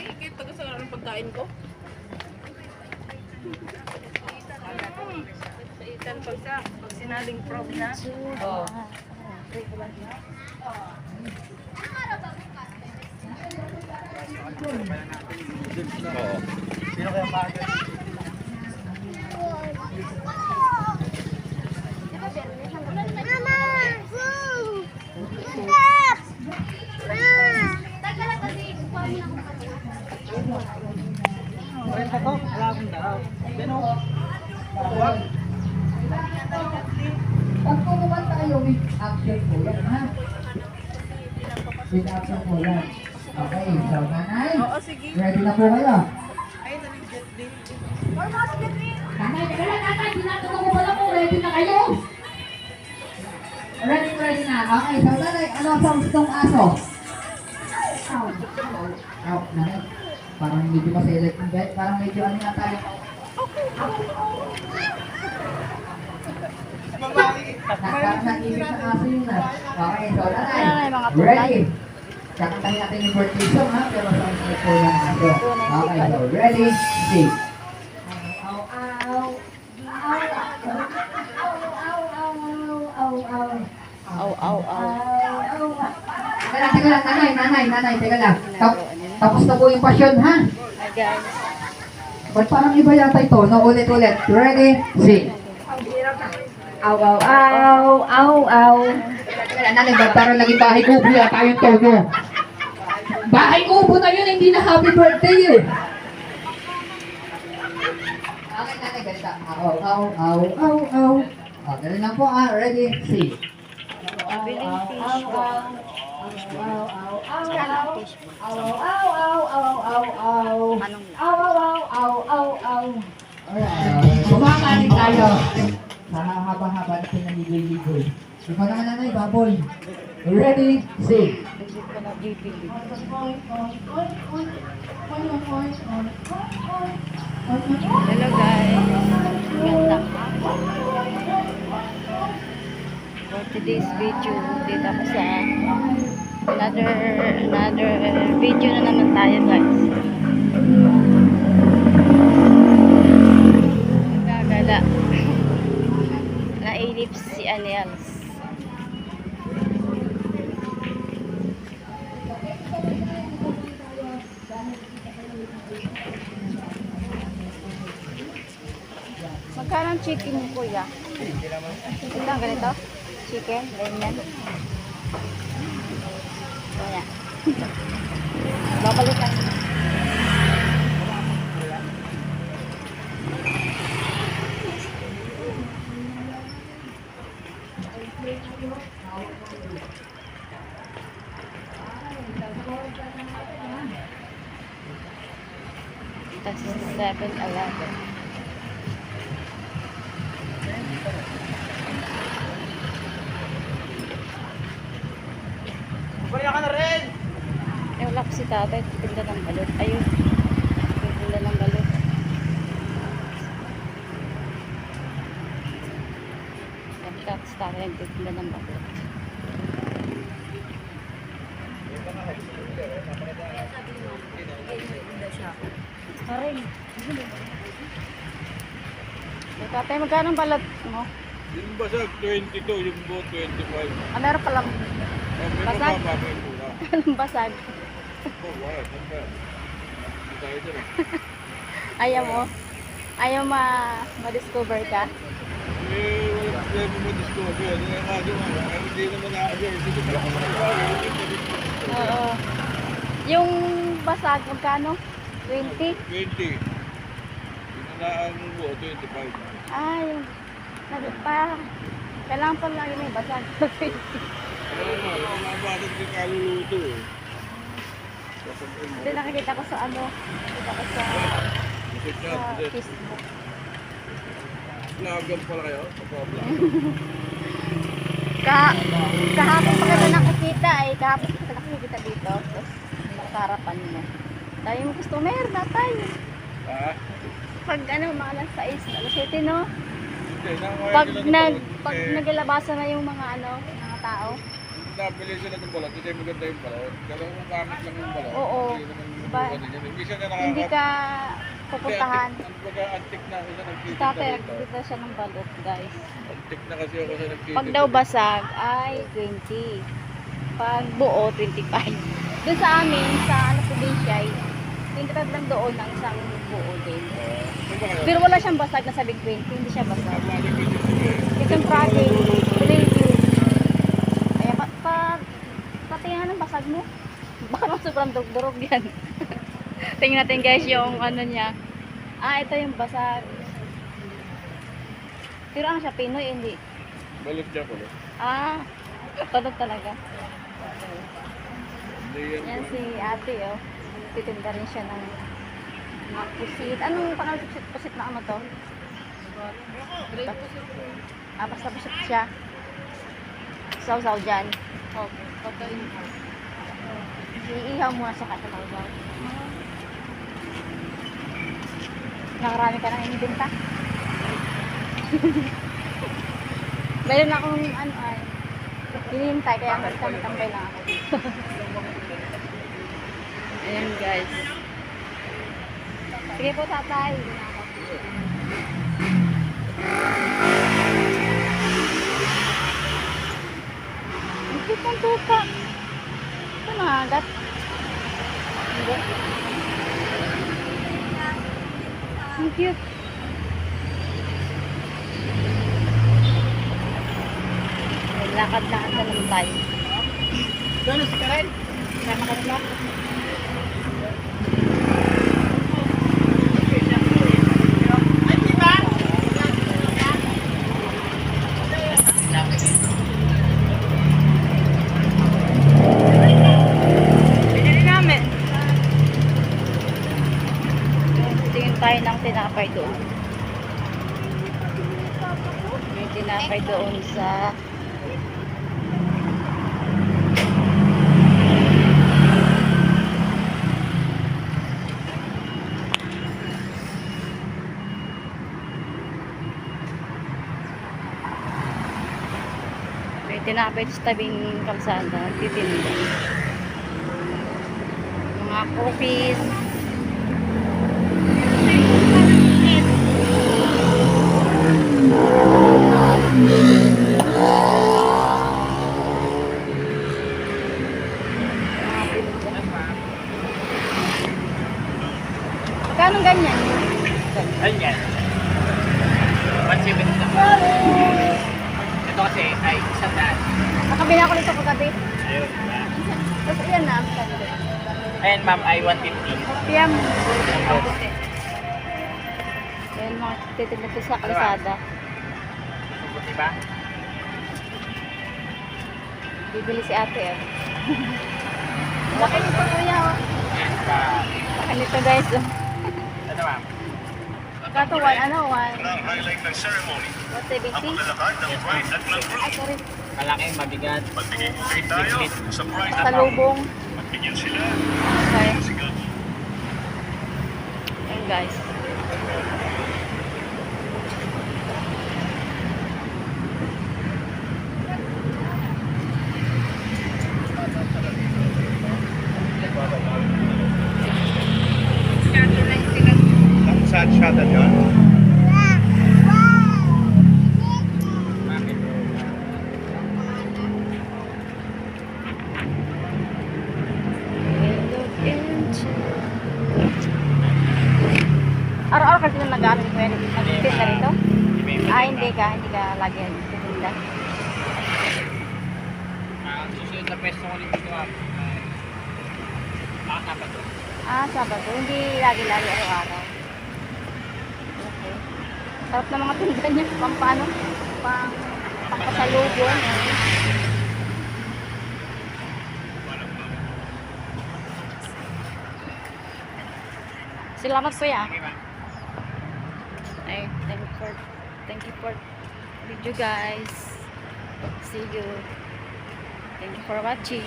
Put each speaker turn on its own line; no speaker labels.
Ikit, taga-saan ang pagkain ko. Sa itan pag sinaling prob na. Oo.
Sino kaya maaga? Kwenta ko, wala akong daraw. Bino? Tuwag?
Pag kumukanta kayo with action po yan, ha? With action po yan. Okay, so nanay,
Oo, sige.
ready na po kayo?
Ay, nalijet din.
Nanay, teka lang nanay, tinatanong ko pala kung ready na kayo. Ready na. Okay, so nanay, ano ang sounds ng aso? Ow, nanay. Parang medyo maselect yung bed. Parang medyo ano na tayo. Parang nag-ibig sa aso yun na. Okay, so nanay, ready. Kakantahin natin yung birthday song ha, pero sounds like po yung aso. Okay, so ready, sing. Teka lang, nanay, teka lang. Tapos na po yung passion, ha? Ba't parang iba yata ito? No, ulit. Ready? Sing. Aw. Teka lang, nanay, ba't parang naging bahay kubo yata yung tono? Bahay kubo na yun, hindi na happy birthday eh. Okay, nanay, ganito. Aw. Ganun lang po, ha? Ready? Sing. Kumakain tayo. Sa haba-haba na pinaniligoy-ligoy. Ikaw naman nanay, baboy. Ready, sing.
Hello guys. Ganda. For today's video, dito ako sa another video na naman tayo guys. Gagala. Nailip si Aniels. Magkano ang chicken mo, kuya? Ito ang ganito? Chicken, ganyan. Kaya. Babalikan. That's 7-Eleven.
Balik ka na rin!
Eh, wala ko si tatay. Titinda ng balot. Ayun. Titinda ng balot. Tapos tatay titinda ng balot. Aray. Eh, tatay, magkano ang balot mo?
Yung basag 22, yung buo 25.
Ah, meron palang basag. Anong basag? Ayaw mo? Ayaw ma-discover ka?
Wala mo discover. Hindi naman
Oo. Yung basag, magkano? 20?
20. Yung ang buo 25.
Ah, yung kailangan pa lang yun yung basag.
Yung mga basag yung kaluluto eh.
Hindi, nakikita ko sa nakikita ko sa Facebook.
Vlogger pala kayo? Vlog.
Kahapon pa kita nakikita kahapon pa kita nakikita dito. Tapos nakarapan mo. Tayo yung customer na tayo.
Ha?
pag ano, mga alas 6, alas 7, no?
Hindi, nakakain
Pag,
sila ng
nag,
balot.
pag
Eh,
naglalabasan na yung mga ano, mga tao.
nabili sila ng balot, hindi maganda yung balot. Pero kung pangit lang yung balot,
Oo.
hindi naman
Diba?
maganda yun. Hindi siya na
Hindi ka pupuntahan.
Baga antik na siya
Si
nagtitinda
tatay,
dito.
nagtitinda siya ng balot, guys.
Antik na kasi ako sa nagtitinda.
Pag daw basag, ay 20. Pag buo, 25. Doon sa amin, sa ano, probinsya, 25 lang doon ang isang buo din. Pero wala siyang basag na sabing 20, hindi siya basag. Itong project, review. Kaya patingnan ng basag mo. Baka naman sobrang durog yan. Tingnan natin guys yung ano niya. Ah, ito yung basag. Pero ano siya, Pinoy, hindi.
Balot siya ko.
Ah, balot talaga.
Hindi yan.
Yan si ate, oh. Titinda rin siya ng mga pusit. Anong pangalan pusit? Pusit na ano to? Ah, basta pusit siya. Saw-saw dyan.
Okay, patayin mo.
Iihaw muna sa saw-saw. Nakarami ka nang inibenta. Meron akong ano ay hinihintay kaya magtambay lang ako dito. Ayan guys. Sige po tatay. Ang cute ng tuka. Ito nangagat. Ang cute. Lakad-lakad na naman tayo.
Gano'n si Karen?
Sama ka na.
Ay, di ba?
Pinili namin. Tingin tayo ng tinapay doon. May tinapay doon sa may tinapay sa tabing kalsada. Titinda. Mga coffees. Magkano ganyan?
Ayun yan. 170 lang. Ito kasi ay 100.
Nakabili ako nito kagabi.
Ayun.
Tapos yan na.
Ayan ma'am ay 150.
PM. Yan mga titinda ko sa kalsada.
Buti ba?
Bibili si ate eh. Laki nito kuya oh.
Yes pa.
Laki nito guys oh.
Ano ma'am?
Kato ano,
highlight ng ceremony.
170.
Lalakad ng Pride at ng Group.
Ay, sorry.
Malaki, mabigat.
Magbigay update tayo sa Pride
Sa lubong.
Magbigyan sila.
Okay.
Sigaw.
Ayan guys.
Ang sad shot at yun.
Bakit?
Araw-araw kasi na nag-aaral ko yan. Nagtitinda rito? Ah,
Hindi
hindi ka lagi nagtitinda.
Susunod na pwesto ko dito ma'am. Nakatapat ko.
Ah, Sabado. Hindi lagi-lagi araw-araw. Okay. Sarap na mga tinda niya. Pang paano? Pangpasalubong. Salamat po ya.
Okay ma'am.
Ay, thank you for video guys. See you. Thank you for watching.